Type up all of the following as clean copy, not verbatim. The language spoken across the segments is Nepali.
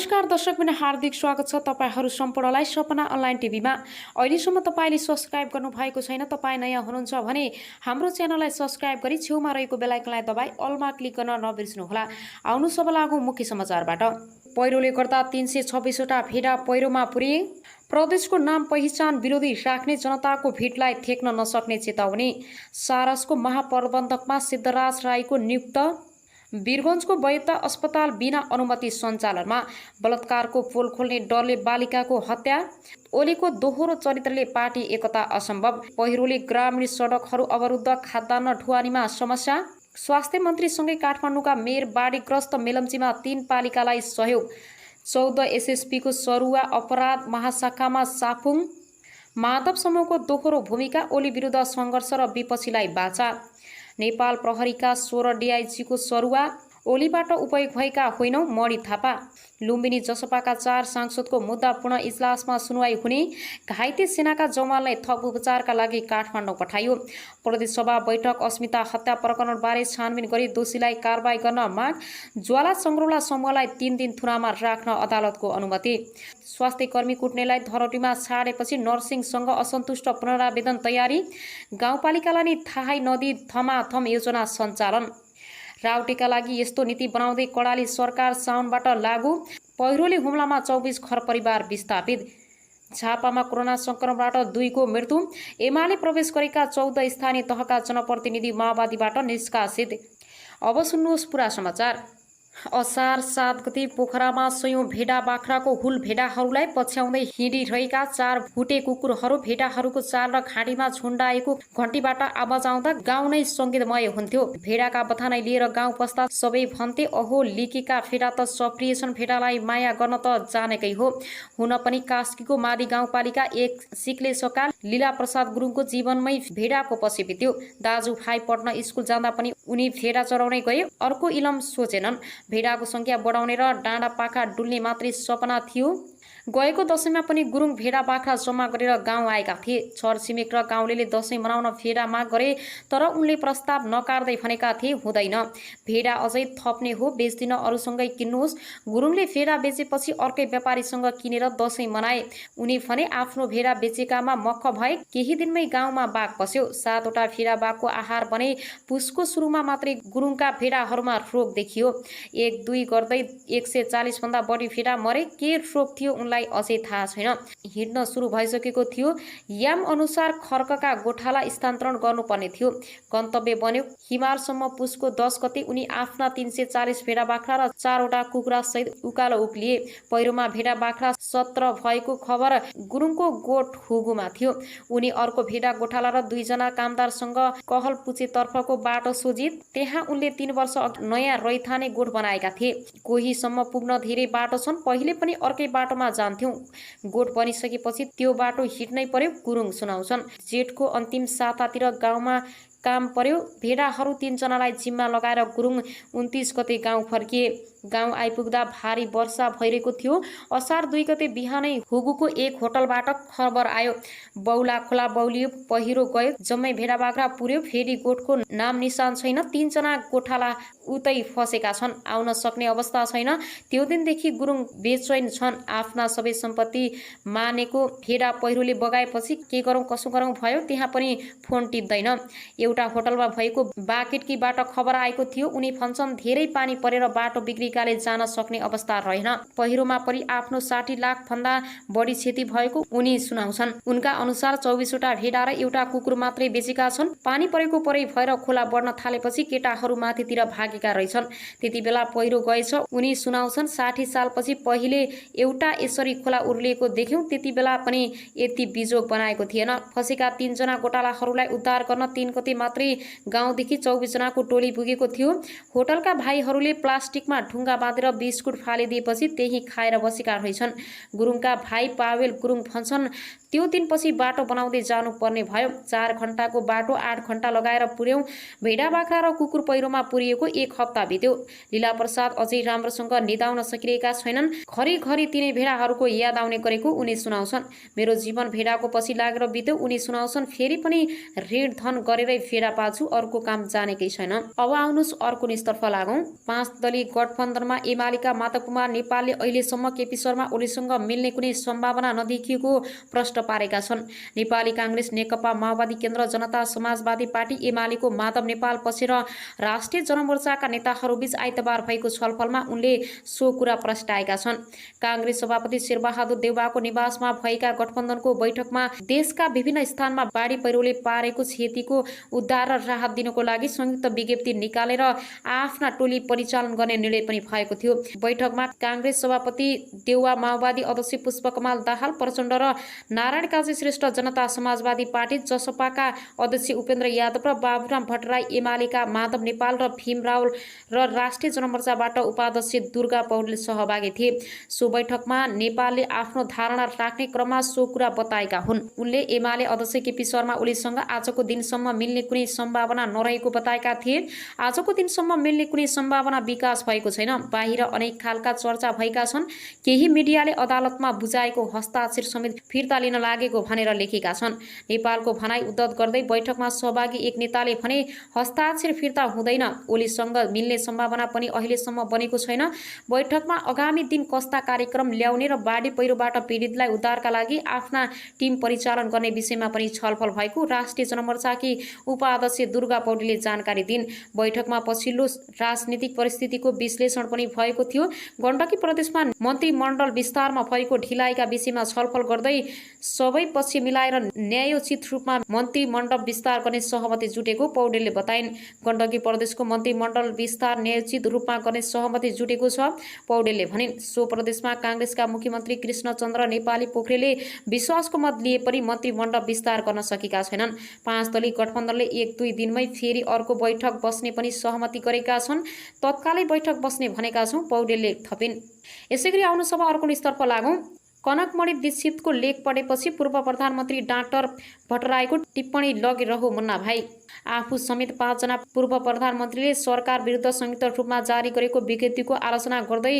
नमस्कार दर्शकबिन हार्दिक स्वागत छ तपाईहरु सम्पूर्णलाई सपना अनलाइन टिभीमा। अहिलेसम्म तपाईले सब्स्क्राइब गर्नुभएको छैन, तपाई नयाँ हुनुहुन्छ भने हाम्रो च्यानललाई सब्स्क्राइब गरी छेउमा रहेको बेल आइकनलाई दबाई अलमा क्लिक गर्न नबिर्सनुहोला। आउनु सब लागौं मुख्य समाचारबाट। पहिरोले गर्दा 326 वटा भेडा पहिरोमा पुरे। प्रदेशको नाम पहिचान विरोधी राख्ने जनताको भिडलाई थेक्न नसक्ने चेतावनी। सारसको महाप्रबन्धकमा सिद्धराज राईको नियुक्त। वीरगञ्जको वैद्य अस्पताल बिना अनुमति सञ्चालनमा। बलात्कारको पोल खोल्ने डरले बालिकाको हत्या। ओलीको दोहोरो चरित्रले पार्टी एकता असम्भव। पहिरोले ग्रामीण सडकहरू अवरुद्ध, खाद्यान्न ढुवानीमा समस्या। स्वास्थ्य मन्त्रीसँगै काठमाडौँका मेयर बाढीग्रस्त मेलम्चीमा 3 पालिकालाई सहयोग। 14 एसएसपीको सरुवा अपराध महाशाखामा साफुङ। माधव समूहको दोहोरो भूमिका, ओली विरुद्ध सङ्घर्ष र विपक्षीलाई बाचा। नेपाल प्रहरीका 16 डिआइजीको सरुवा। ओलीबाट उपयोग भएका होइनौ, मणि थापा। लुम्बिनी जसपाका 4 सांसदको मुद्दा पुनः इजलासमा सुनवाई हुने। घाइते सेनाका जवानलाई थप उपचारका लागि काठमाडौँ पठाइयो। प्रदेशसभा बैठक, अस्मिता हत्या प्रकरणबारे छानबिन गरी दोषीलाई कारबाही गर्न माग। ज्वाला सङ्ग्रौला समूहलाई 3 दिन थुनामा राख्न अदालतको अनुमति। स्वास्थ्य कर्मी कुट्नेलाई धरोटीमा छाडेपछि नर्सिङसँग असन्तुष्ट, पुनरावेदन तयारी। गाउँपालिकालाई नि थाहै नदिई थमाथम योजना सञ्चालन। राउटेका लागि यस्तो नीति बनाउँदै कडाली सरकार साउनबाट लागू। पहिरोले हुम्लामा 24 घर परिवार विस्थापित। झापामा कोरोना संक्रमणबाट 2 को मृत्यु। एमाले प्रवेश गरेका 14 स्थानीय तहका जनप्रतिनिधि माओवादीबाट निष्कासित। अब सुन्नुहोस् पुरा समाचार। असार 7 गते पोखरामा 100औं भेडा बाख्राको हुल भेडाहरूलाई पछ्याउँदै हिँडिरहेका 4 भुटे कुकुरहरू भेडाहरूको चाल र खाँडीमा झुन्डाएको घन्टीबाट आवाज आउँदा गाउँ नै सङ्गीतमय हुन्थ्यो। भेडाका बथानै लिएर गाउँ पस्दा सबै भन्थे, अहो लिकेका भेडा त सप्रिएछन्, भेडालाई माया गर्न त जानेकै हो। हुन पनि कास्कीको मादी गाउँपालिका 1 सिक्ले सकाल लीला प्रसाद गुरुङको जीवनमै भेडाको पछि बित्यो। दाजुभाइ पढ्न स्कुल जाँदा पनि उनी भेडा चराउनै गए, अर्को इलम सोचेनन्। भेडाको संख्या बढाउने र डाँडा पाखा डुल्ने मात्रै सपना थियो। गएको दशैंमा पनि गुरुङ भेडा बाख्रा जम्मा गरेर गाउँ आएका थिए। छरछिमेक र गाउँलेले दशैं मनाउन भेडा माग गरे, तर उनले प्रस्ताव नकार्दै भनेका थिए हुँदैन, भेडा अझै थप्ने हो, बेच्दिन, अरूसँगै किन्नुहोस्। गुरुङले भेडा बेचेपछि अर्कै व्यापारीसँग किनेर दशैं मनाए। उनी भने आफ्नो भेडा बेचेकामा मक्ख भए। केही दिनमै गाउँमा बाघ पस्यो। 7 वटा भेडा बाघको आहार बने। पुसको सुरुमा मात्रै गुरुङका भेडाहरूमा रोग देखियो। 1-2 गर्दै 140 भन्दा बढी भेडा मरे। के रोग थियो उनलाई अझै थाहा छैन। हिँड्न सुरु भइसकेको थियो। याम अनुसार खर्कका गोठाला स्थानान्तरण गर्नुपर्ने थियो। गन्तव्य बन्यो हिमालसम्म। पुसको 10 गते उनी आफ्ना 340 भेडा बाख्रा र 4 वटा कुखुरा सहित उकालो उक्लिए। पहिरोमा भेडा बाख्रा 17 भएको खबर गुरुङको गोठ हुगुमा थियो। उनी अर्को भेडा गोठाला र 2 जना कामदारसँग कहलपुचेतर्फको बाटो सोझिए। त्यहाँ उनले 3 वर्ष अघि नयाँ रैथाने गोठ बनाएका थिए। कोहीसम्म पुग्न धेरै बाटो छन्, पहिले पनि अर्कै बाटोमा जान्थ्यौं। गोठ बनिसकेपछि त्यो बाटो हिँड्नै पर्यो, गुरुङ सुनाउँछन्। जेठको अन्तिम सातातिर गाउँमा काम पर्यो। भेडाहरू 3 जनालाई जिम्मा लगाएर गुरुङ 29 गते गाउँ फर्किए। गाउँ आइपुग्दा भारी वर्षा भइरहेको थियो। असार 2 गते बिहानै हुगुको एक होटलबाट खबर आयो, बौला खोला बौलियो, पहिरो गयो, जम्मै भेडा बाख्रा पुर्यो, फेरि गोठको नाम निशान छैन। 3 जना गोठाला उतै फसेका छन्, आउन सक्ने अवस्था छैन। त्यो दिनदेखि गुरुङ बेचैन छन्। आफ्ना सबै सम्पत्ति मानेको भेडा पहिरोले बगाएपछि के गरौँ कसो गरौँ भयो। त्यहाँ पनि फोन टिप्दैन। एउटा होटलमा भएको बाकेटकीबाट खबर आएको थियो। उनी भन्छन् धेरै पानी परेर बाटो बिग्रिकाले जान सक्ने अवस्था रहेन। पहिरोमा परि आफ्नो 60 लाख भन्दा बढी क्षति भएको उनी सुनाउँछन्। उनका अनुसार 24 वटा भेडा र एउटा कुकुर मात्रै बेचेका छन्। पानी परेको परै भएर खोला बढ्न थालेपछि केटाहरू माथितिर भागेका रहेछन्। त्यति बेला पहिरो गएछ। उनी सुनाउँछन् 60 सालपछि पहिले एउटा यसरी खोला उर्लिएको देख्यौं। त्यति बेला पनि यति बिजोग बनाएको थिएन। फसेका 3 जना गोटालाहरूलाई उद्धार गर्न 3 गते मात्रै गाउँदेखि 24 जनाको टोली पुगेको थियो। होटलका भाइहरूले प्लास्टिकमा ढुङ्गा बाँधेर बिस्कुट फालिदिएपछि त्यही खाएर बसेका रहेछन्। गुरुङका भाइ पावेल गुरुङ भन्छन् त्यो दिनपछि बाटो बनाउँदै जानु पर्ने भयो। 4 घण्टाको बाटो 8 घण्टा लगाएर पुर्यौं। भेडा बाख्रा र कुकुर पहिरोमा पुरिएको 1 हप्ता बित्यो। लीला प्रसाद अझै राम्रोसँग निदाउन सकिरहेका छैनन्। घरिघरि तिनै भेडाहरूको याद आउने गरेको उनी सुनाउँछन्। मेरो जीवन भेडाको पछि लागेर बित्यो उनी सुनाउँछन्। फेरि पनि ऋण धन गरेरै भेडा पाल्छु, अर्को काम जानेकै छैन। अब आउनुस् अर्को निष्तर्फ लागौं। 5 दलीय गठबन्धन गठबन्धनमा एमालेका माधव कुमार नेपालले अहिलेसम्म केपी शर्मा ओलीसँग मिल्ने कुनै सम्भावना नदेखिएको प्रश्न पारेका छन्। नेपाली कांग्रेस, नेकपा माओवादी केन्द्र, जनता समाजवादी पार्टी एमालेको माधव नेपाल पछि र राष्ट्रिय जनमोर्चाका नेताहरूबीच आइतबार भएको छलफलमा उनले सो कुरा प्रस्ताएका छन्। कांग्रेस सभापति शेरबहादुर देउवाको निवासमा भएका गठबन्धनको बैठकमा देशका विभिन्न स्थानमा बाढी पहिरोले पारेको क्षतिको उद्धार र राहत दिनको लागि संयुक्त विज्ञप्ति निकालेर आफ्ना टोली परिचालन गर्ने निर्णय पनि भएको थियो। बैठकमा कांग्रेस सभापति देउवा, माओवादी अध्यक्ष पुष्पकमल दाहाल प्रचण्ड र नारायण काजी श्रेष्ठ, जनता समाजवादी पार्टी जसपाका अध्यक्ष उपेन्द्र यादव र बाबुराम भट्टराई, एमालेका माधव नेपाल र भीम रावल र राष्ट्रिय जनमोर्चाबाट उपाध्यक्ष दुर्गा पौडेल सहभागी थिए। सो बैठकमा नेपालले आफ्नो धारणा राख्ने क्रममा सो कुरा बताएका हुन्। उनले एमाले अध्यक्ष केपी शर्मा ओलीसँग आजको दिनसम्म मिल्ने कुनै सम्भावना नरहेको बताएका थिए। आजको दिनसम्म मिल्ने कुनै सम्भावना विकास भएको छैन। बाहिर अनेक खालका चर्चा भएका छन्। केही मिडियाले अदालतमा बुझाएको हस्ताक्षर समेत फिर्ता लिन लागेको भनेर लेखेका छन्। नेपालको भनाई उद्धत गर्दै बैठकमा सहभागी एक नेताले भने हस्ताक्षर फिर्ता हुँदैन, ओलीसँग मिल्ने सम्भावना पनि अहिलेसम्म बनेको छैन। बैठकमा आगामी दिन कस्ता कार्यक्रम ल्याउने र बाढी पहिरोबाट पीडितलाई उद्धारका लागि आफ्ना टिम परिचालन गर्ने विषयमा पनि छलफल भएको राष्ट्रिय जनमोर्चाकी उपाध्यक्ष दुर्गा पौडेलले जानकारी दिइन्। बैठकमा पछिल्लो राजनीतिक परिस्थितिको विश्लेषण पनि भएको थियो। गण्डकी प्रदेशमा मन्त्रीमण्डल विस्तारमा भएको ढिलाइका विषयमा छलफल गर्दै सबै पक्ष मिलाएर न्यायोचित रूपमा मन्त्रीमण्डल विस्तार गर्ने सहमति जुटेको पौडेलले बताइन्। गण्डकी प्रदेशको मन्त्रीमण्डल विस्तार न्यायोचित रूपमा गर्ने सहमति जुटेको छ, पौडेलले भनिन्। सो प्रदेशमा कांग्रेसका मुख्यमन्त्री कृष्णचन्द्र नेपाली पोखरेलले विश्वासको मत लिए पनि मन्त्रीमण्डल विस्तार गर्न सकेका छैनन्। 5 दलीय गठबन्धनले 1-2 दिनमै फेरि अर्को बैठक बस्ने पनि सहमति गरेका छन्। तत्कालै बैठक बस्ने भनेका छौँ, पौडेलले थपिन्। यसैगरी आउनु सब अर्को स्तरपर लागौं। कनकमणि दीक्षितको लेख पढेपछि पूर्व प्रधानमन्त्री डाक्टर भट्टराईको टिप्पणी लगिरह्यो मुन्ना भाइ। आफू समेत 5 जना पूर्व प्रधानमन्त्रीले सरकार विरुद्ध संयुक्त रूपमा जारी गरेको विज्ञप्तिको आलोचना गर्दै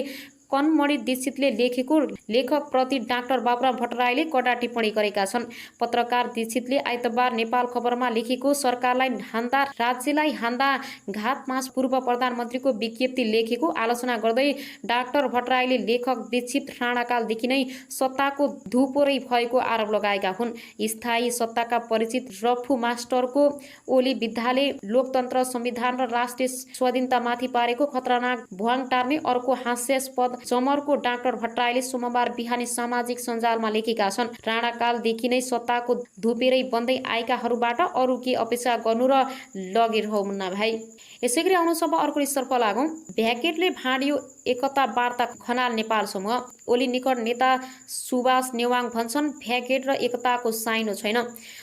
कनमणि दीक्षितले लेखेको लेखकप्रति डाक्टर बाबुराम भट्टराईले कडा टिप्पणी गरेका छन्। पत्रकार दीक्षितले आइतबार नेपाल खबरमा लेखेको सरकारलाई हान्दा राज्यलाई हान्दा घात मास पूर्व प्रधानमन्त्रीको विज्ञप्ति लेखेको आलोचना गर्दै डाक्टर भट्टराईले लेखक दीक्षित राणाकालदेखि नै सत्ताको धुपोरै भएको आरोप लगाएका हुन्। स्थायी सत्ताका परिचित रफू मास्टरको ओली विद्याले लोकतन्त्र, संविधान र राष्ट्रिय स्वाधीनतामाथि पारेको खतरनाक भुवाङ टार्ने अर्को हास्यास्पद जमरको डाक्टर भट्टराईले सोमबार बिहानी सामाजिक सञ्जालमा लेखेका छन्। राणाकालदेखि नै सत्ताको धुपेरै बन्दै आएकाहरूबाट अरू के अपेक्षा गर्नु र लगिरह्यो मुन्ना भाइ। यसैगरी आउनु सब अर्को स्तरपर लागौं। भ्याकेटले भाँडियो एकता वार्ता खनाल नेपाल समूह। ओली निकट नेता सुभाष नेवाङ भन्छन्, भ्याकेट र एकताको साइनो छैन।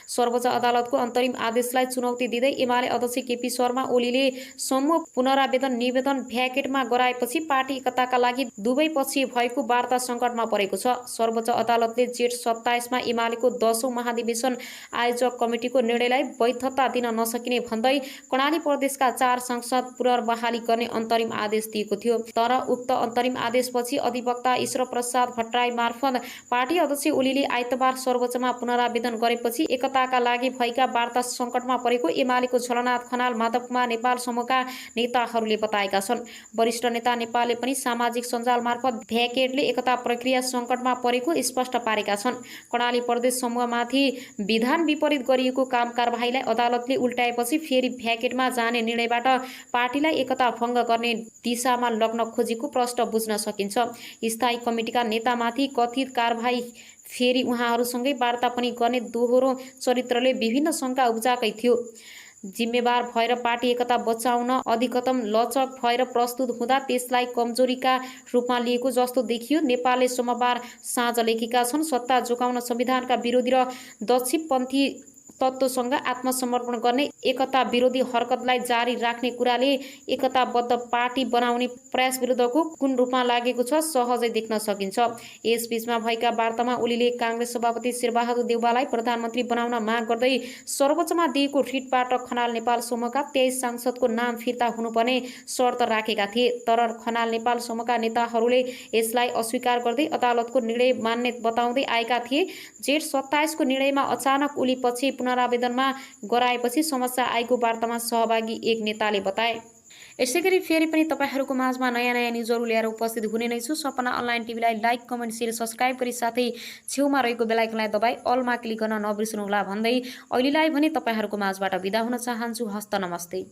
सर्वोच्च अदालतको अन्तरिम आदेशलाई चुनौती दिँदै एमाले अध्यक्ष केपी शर्मा ओलीले समूह पुनरावेदन निवेदन भ्याकेटमा गराएपछि पार्टी एकताका लागि दुवै पक्ष भएको वार्ता सङ्कटमा परेको छ। सर्वोच्च अदालतले जेठ 27 मा एमालेको 10औं महाधिवेशन आयोजक कमिटिको निर्णयलाई वैधता दिन नसकिने भन्दै कर्णाली प्रदेशका 4 संसद पुनर्बहाली गर्ने अन्तरिम आदेश दिएको थियो। तर उक्त अन्तरिम आदेशपछि अधिवक्ता ईश्वर प्रसाद भट्टराई मार्फत पार्टी अध्यक्ष ओलीले आइतबार सर्वोच्चमा पुनरावेदन गरेपछि एकताका लागि भएका वार्ता सङ्कटमा परेको एमालेको झलनाथ खनाल, माधव कुमार नेपाल समूहका नेताहरूले बताएका छन्। वरिष्ठ नेता नेपालले पनि सामाजिक सञ्जाल मार्फत भ्याकेटले एकता प्रक्रिया सङ्कटमा परेको स्पष्ट पारेका छन्। कर्णाली प्रदेश समूहमाथि विधान विपरीत गरिएको काम कारबाहीलाई अदालतले उल्टाएपछि फेरि भ्याकेटमा जाने निर्णयबाट पार्टीलाई एकता भङ्ग गर्ने दिशामा लग्न खोजेको प्रश्न बुझ्न सकिन्छ। स्थायी कमिटिका नेतामाथि कथित कारबाही फेरि उहाँहरूसँगै वार्ता पनि गर्ने दोहोरो चरित्रले विभिन्न शङ्का उब्जाएकै थियो। जिम्मेवार भएर पार्टी एकता बचाउन अधिकतम लचक भएर प्रस्तुत हुँदा त्यसलाई कमजोरीका रूपमा लिएको जस्तो देखियो। नेपालले सोमबार साँझ लेखेका छन्, सत्ता जोगाउन संविधानका विरोधी र दक्षिणपन्थी तत्त्वसँग आत्मसमर्पण गर्ने एकता विरोधी हरकतलाई जारी राख्ने कुराले एकताबद्ध पार्टी बनाउने प्रयास विरुद्धको कुन रूपमा लागेको छ सहजै देख्न सकिन्छ। यसबीचमा भएका वार्तामा ओलीले कांग्रेस सभापति शेरबहादुर देउवालाई प्रधानमन्त्री बनाउन माग गर्दै सर्वोच्चमा दिएको रिटबाट खनाल नेपाल समूहका 23 सांसदको नाम फिर्ता हुनुपर्ने शर्त राखेका थिए। तर खनाल नेपाल समूहका नेताहरूले यसलाई अस्वीकार गर्दै अदालतको निर्णय मान्ने बताउँदै आएका थिए। जेठ 27 को निर्णयमा अचानक ओली पक्ष पुनरावेदनमा गराएपछि समस्या आएको वार्तामा सहभागी एक नेताले बताए। यसै गरी फेरि पनि तपाईहरूको माझमा नयाँ नयाँ न्युजहरू ल्याएर उपस्थित हुने नै छु। सपना अनलाइन टिभीलाई लाइक, कमेन्ट, शेयर, सब्सक्राइब गरी साथै छेउमा रहेको बेल आइकनलाई दबाई अलमा क्लिक गर्न नबिर्सनुहोला भन्दै अहिलेलाई भने तपाईहरूको माझबाट बिदा हुन चाहन्छु। हस्त नमस्ते।